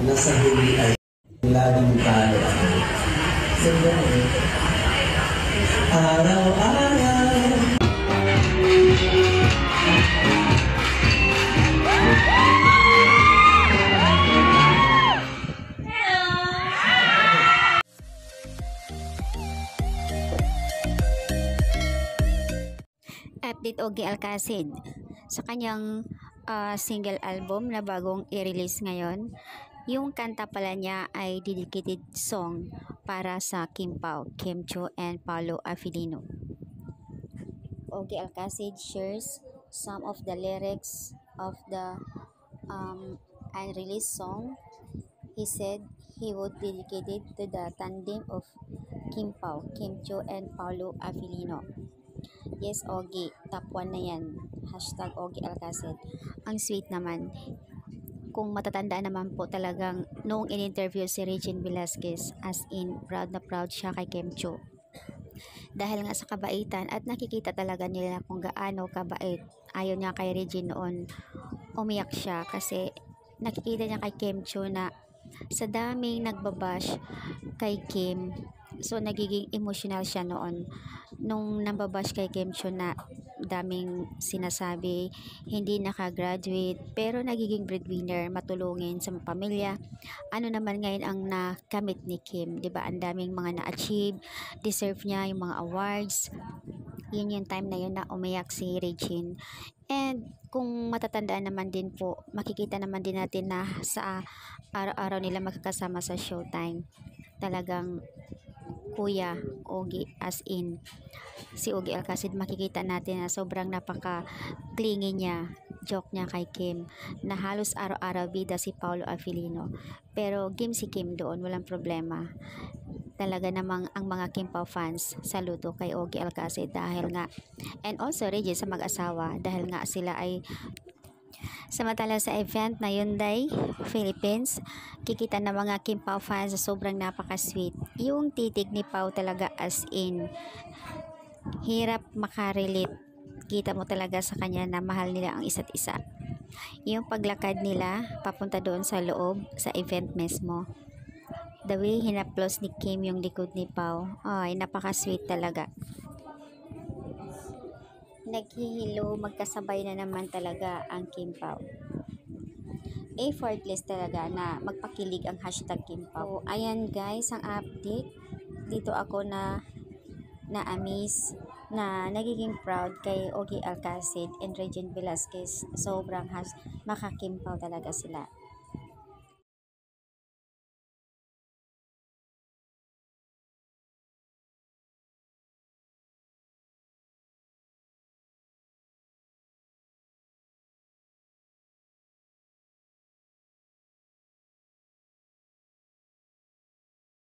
nasa huli ay laging tayo. So, araw-araw. Update Ogie Alcacid sa kanyang single album na bagong i-release ngayon. Yung kanta pala niya ay dedicated song para sa Kim Pao, Kim Chiu and Paolo Avellino. Ogie Alcacid shares some of the lyrics of the unreleased song. He said he would dedicate it to the tandem of Kim Pao, Kim Chiu and Paolo Avellino. Yes, Ogie. Top 1 na yan. Hashtag Ogie Alcacid. Ang sweet naman. Kung matatandaan naman po talagang noong in-interview si Regine Velasquez, as in, proud na proud siya kay Kim Chiu. Dahil nga sa kabaitan at nakikita talaga nila kung gaano kabait. Ayaw niya kay Regine noon, umiyak siya kasi nakikita niya kay Kim Chiu na sa daming nagbabash kay Kim, so nagiging emotional siya noon nung nambabash kay Kim Chiu na daming sinasabi hindi nakagraduate pero nagiging breadwinner, matulungin sa pamilya. Ano naman ngayon ang nakamit ni Kim, 'di ba? Ang daming mga na-achieve, deserve niya yung mga awards. Yun yung time na yun na umiyak si Regine. And kung matatandaan naman din po, makikita naman din natin na sa araw-araw nila magkakasama sa Showtime. Talagang Kuya Ogie, as in si Ogie Alcacid, makikita natin na sobrang napaka-clingy niya, joke niya kay Kim, na halos araw-araw bida si Paolo Avellino. Pero game si Kim doon, walang problema. Talaga namang ang mga Kim Pao fans saludo kay Ogie Alcacid dahil nga, and also Regine sa mag-asawa, dahil nga sila ay samantala sa event na Hyundai Philippines, kikita ng mga Kim Pao fans sobrang napaka-sweet. Yung titig ni Pao talaga as in, hirap makarelate. Kita mo talaga sa kanya na mahal nila ang isa't isa. Yung paglakad nila papunta doon sa loob, sa event mismo. The way hinaplos ni Kim yung likod ni Pao, ay napaka-sweet talaga. Naghihilo, magkasabay na naman talaga ang Kim Pao. Effortless talaga na magpakilig ang hashtag Kim Pao. So, ayan guys, ang update. Dito ako na-amaze na nagiging proud kay Ogie Alcacid and Regine Velasquez. Sobrang maka-Kim Pao talaga sila.